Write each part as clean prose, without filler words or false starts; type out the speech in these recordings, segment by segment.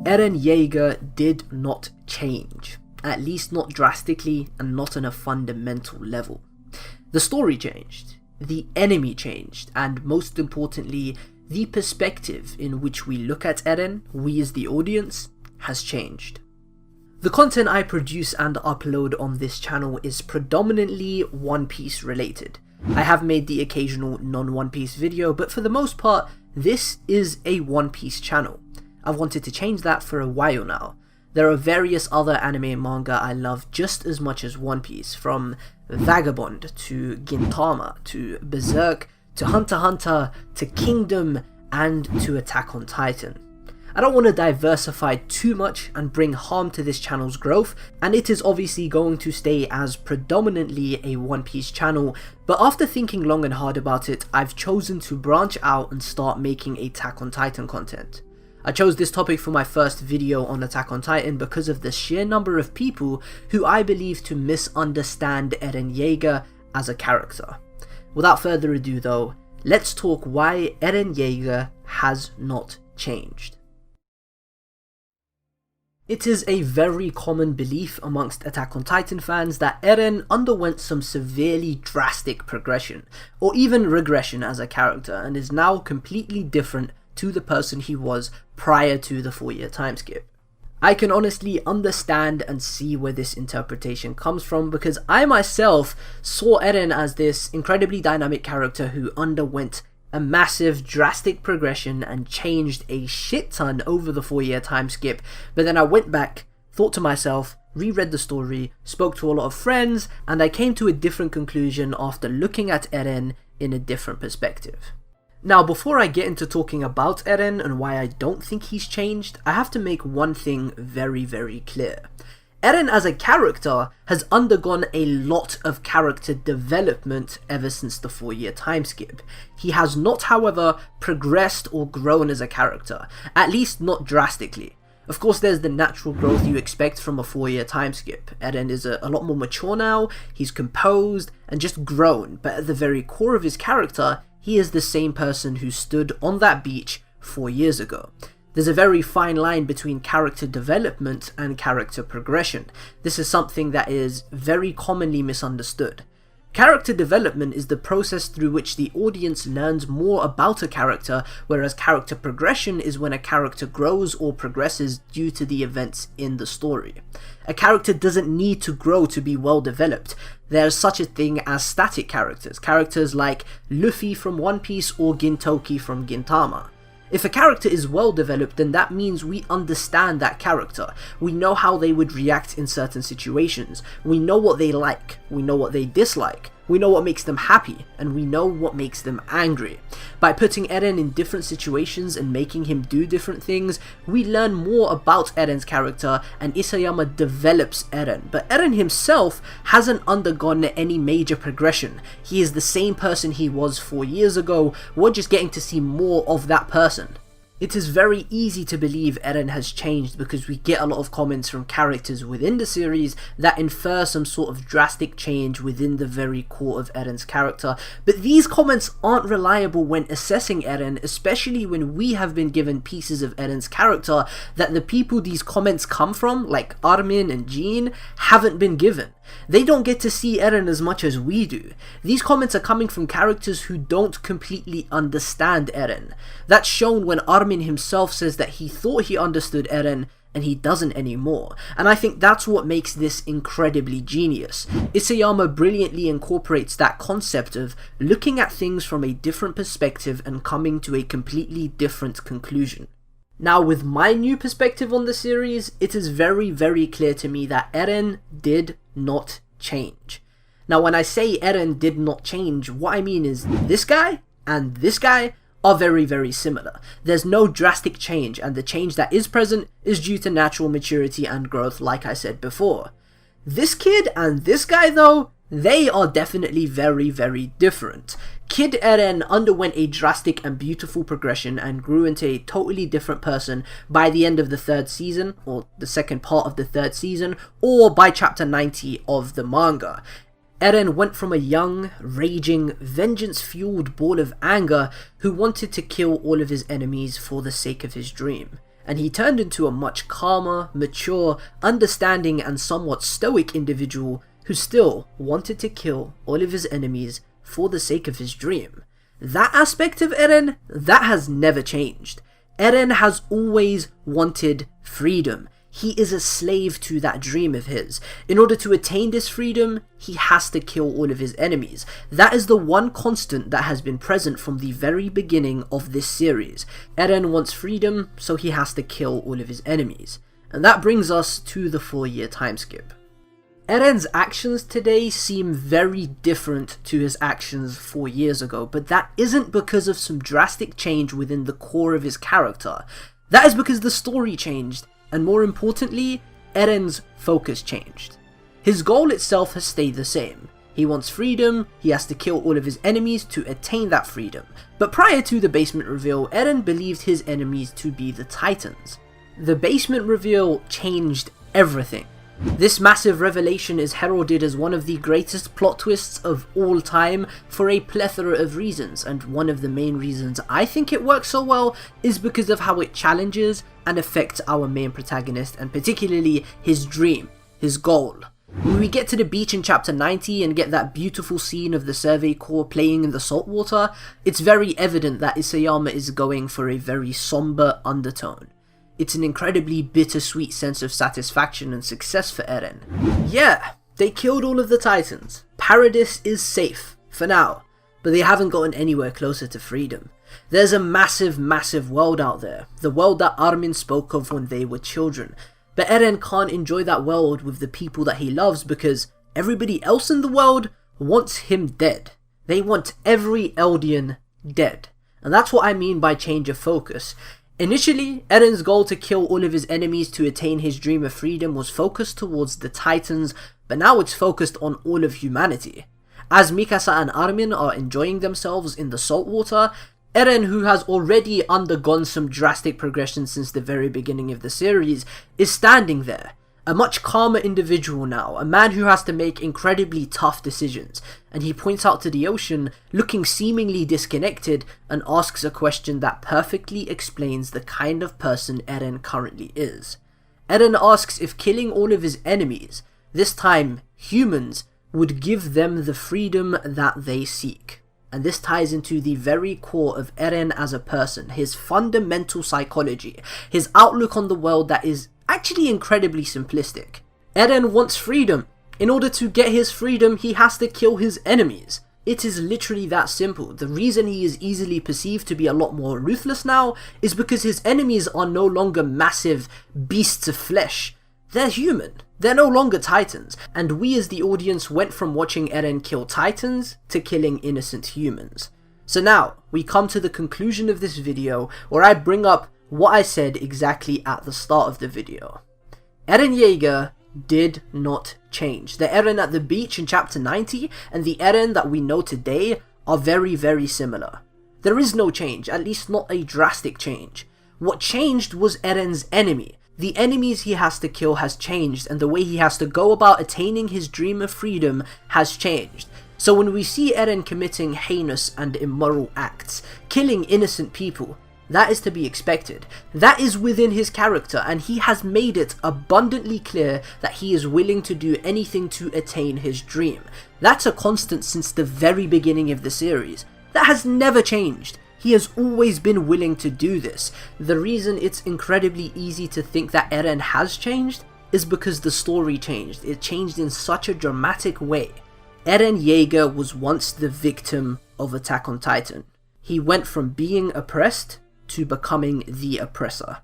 Eren Yeager did not change, at least not drastically and not on a fundamental level. The story changed, the enemy changed, and most importantly, the perspective in which we look at Eren, we as the audience, has changed. The content I produce and upload on this channel is predominantly One Piece related. I have made the occasional non-One Piece video, but for the most part, this is a One Piece channel. I've wanted to change that for a while now. There are various other anime and manga I love just as much as One Piece, from Vagabond to Gintama to Berserk to Hunter x Hunter to Kingdom and to Attack on Titan. I don't want to diversify too much and bring harm to this channel's growth, and it is obviously going to stay as predominantly a One Piece channel, but after thinking long and hard about it, I've chosen to branch out and start making Attack on Titan content. I chose this topic for my first video on Attack on Titan because of the sheer number of people who I believe to misunderstand Eren Yeager as a character. Without further ado though, let's talk why Eren Yeager has not changed. It is a very common belief amongst Attack on Titan fans that Eren underwent some severely drastic progression, or even regression as a character, and is now completely different to the person he was prior to the 4-year time skip. I can honestly understand and see where this interpretation comes from, because I myself saw Eren as this incredibly dynamic character who underwent a massive drastic progression and changed a shit ton over the 4-year time skip, but then I went back, thought to myself, reread the story, spoke to a lot of friends, and I came to a different conclusion after looking at Eren in a different perspective. Now, before I get into talking about Eren and why I don't think he's changed, I have to make one thing very, very clear. Eren as a character has undergone a lot of character development ever since the 4-year time skip. He has not, however, progressed or grown as a character, at least not drastically. Of course, there's the natural growth you expect from a 4-year time skip. Eren is a lot more mature now, he's composed and just grown, but at the very core of his character, he is the same person who stood on that beach 4 years ago. There's a very fine line between character development and character progression. This is something that is very commonly misunderstood. Character development is the process through which the audience learns more about a character, whereas character progression is when a character grows or progresses due to the events in the story. A character doesn't need to grow to be well developed. There's such a thing as static characters, characters like Luffy from One Piece or Gintoki from Gintama. If a character is well developed, then that means we understand that character. We know how they would react in certain situations. We know what they like. We know what they dislike. We know what makes them happy, and we know what makes them angry. By putting Eren in different situations and making him do different things, we learn more about Eren's character, and Isayama develops Eren. But Eren himself hasn't undergone any major progression. He is the same person he was 4 years ago. We're just getting to see more of that person. It is very easy to believe Eren has changed because we get a lot of comments from characters within the series that infer some sort of drastic change within the very core of Eren's character, but these comments aren't reliable when assessing Eren, especially when we have been given pieces of Eren's character that the people these comments come from, like Armin and Jean, haven't been given. They don't get to see Eren as much as we do. These comments are coming from characters who don't completely understand Eren. That's shown when Armin himself says that he thought he understood Eren and he doesn't anymore, and I think that's what makes this incredibly genius. Isayama brilliantly incorporates that concept of looking at things from a different perspective and coming to a completely different conclusion. Now, with my new perspective on the series, it is very, very clear to me that Eren did not change. Now, when I say Eren did not change, what I mean is this guy and this guy are very, very similar. There's no drastic change, and the change that is present is due to natural maturity and growth, like I said before. This kid and this guy, though, they are definitely very, very different. Kid Eren underwent a drastic and beautiful progression and grew into a totally different person by the end of the 3rd season, or the second part of the 3rd season, or by chapter 90 of the manga. Eren went from a young, raging, vengeance-fueled ball of anger who wanted to kill all of his enemies for the sake of his dream. and he turned into a much calmer, mature, understanding and somewhat stoic individual who still wanted to kill all of his enemies for the sake of his dream. That aspect of Eren, that has never changed. Eren has always wanted freedom. He is a slave to that dream of his. In order to attain this freedom, he has to kill all of his enemies. That is the one constant that has been present from the very beginning of this series. Eren wants freedom, so he has to kill all of his enemies. And that brings us to the 4-year time skip. Eren's actions today seem very different to his actions 4 years ago, but that isn't because of some drastic change within the core of his character. That is because the story changed, and more importantly, Eren's focus changed. His goal itself has stayed the same. He wants freedom, he has to kill all of his enemies to attain that freedom. But prior to the basement reveal, Eren believed his enemies to be the Titans. The basement reveal changed everything. This massive revelation is heralded as one of the greatest plot twists of all time for a plethora of reasons, and one of the main reasons I think it works so well is because of how it challenges and affects our main protagonist, and particularly his dream, his goal. When we get to the beach in chapter 90 and get that beautiful scene of the Survey Corps playing in the saltwater, it's very evident that Isayama is going for a very somber undertone. It's an incredibly bittersweet sense of satisfaction and success for Eren. Yeah, they killed all of the Titans. Paradis is safe, for now, but they haven't gotten anywhere closer to freedom. There's a massive, massive world out there, the world that Armin spoke of when they were children. But Eren can't enjoy that world with the people that he loves because everybody else in the world wants him dead. They want every Eldian dead. And that's what I mean by change of focus. Initially, Eren's goal to kill all of his enemies to attain his dream of freedom was focused towards the Titans, but now it's focused on all of humanity. As Mikasa and Armin are enjoying themselves in the saltwater, Eren, who has already undergone some drastic progression since the very beginning of the series, is standing there. A much calmer individual now, a man who has to make incredibly tough decisions, and he points out to the ocean, looking seemingly disconnected, and asks a question that perfectly explains the kind of person Eren currently is. Eren asks if killing all of his enemies, this time humans, would give them the freedom that they seek. And this ties into the very core of Eren as a person, his fundamental psychology, his outlook on the world that is actually incredibly simplistic. Eren wants freedom. In order to get his freedom, he has to kill his enemies. It is literally that simple. The reason he is easily perceived to be a lot more ruthless now is because his enemies are no longer massive beasts of flesh. They're human. They're no longer Titans. And we as the audience went from watching Eren kill Titans to killing innocent humans. So now, we come to the conclusion of this video where I bring up what I said exactly at the start of the video. Eren Yeager did not change. The Eren at the beach in chapter 90 and the Eren that we know today are very, very similar. There is no change, at least not a drastic change. What changed was Eren's enemy. The enemies he has to kill has changed, and the way he has to go about attaining his dream of freedom has changed. So when we see Eren committing heinous and immoral acts, killing innocent people, that is to be expected. That is within his character, and he has made it abundantly clear that he is willing to do anything to attain his dream. That's a constant since the very beginning of the series. That has never changed. He has always been willing to do this. The reason it's incredibly easy to think that Eren has changed is because the story changed. It changed in such a dramatic way. Eren Yeager was once the victim of Attack on Titan. He went from being oppressed to becoming the oppressor.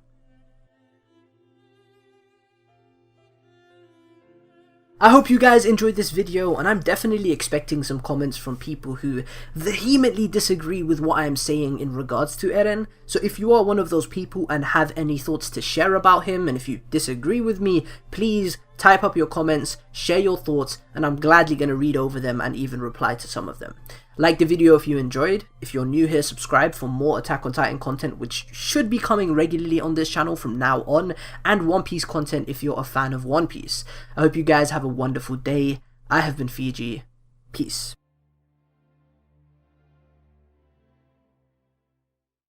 I hope you guys enjoyed this video, and I'm definitely expecting some comments from people who vehemently disagree with what I am saying in regards to Eren. So if you are one of those people and have any thoughts to share about him, and if you disagree with me, please type up your comments, share your thoughts, and I'm gladly going to read over them and even reply to some of them. Like the video if you enjoyed. If you're new here, subscribe for more Attack on Titan content, which should be coming regularly on this channel from now on, and One Piece content if you're a fan of One Piece. I hope you guys have a wonderful day. I have been Fiji. Peace.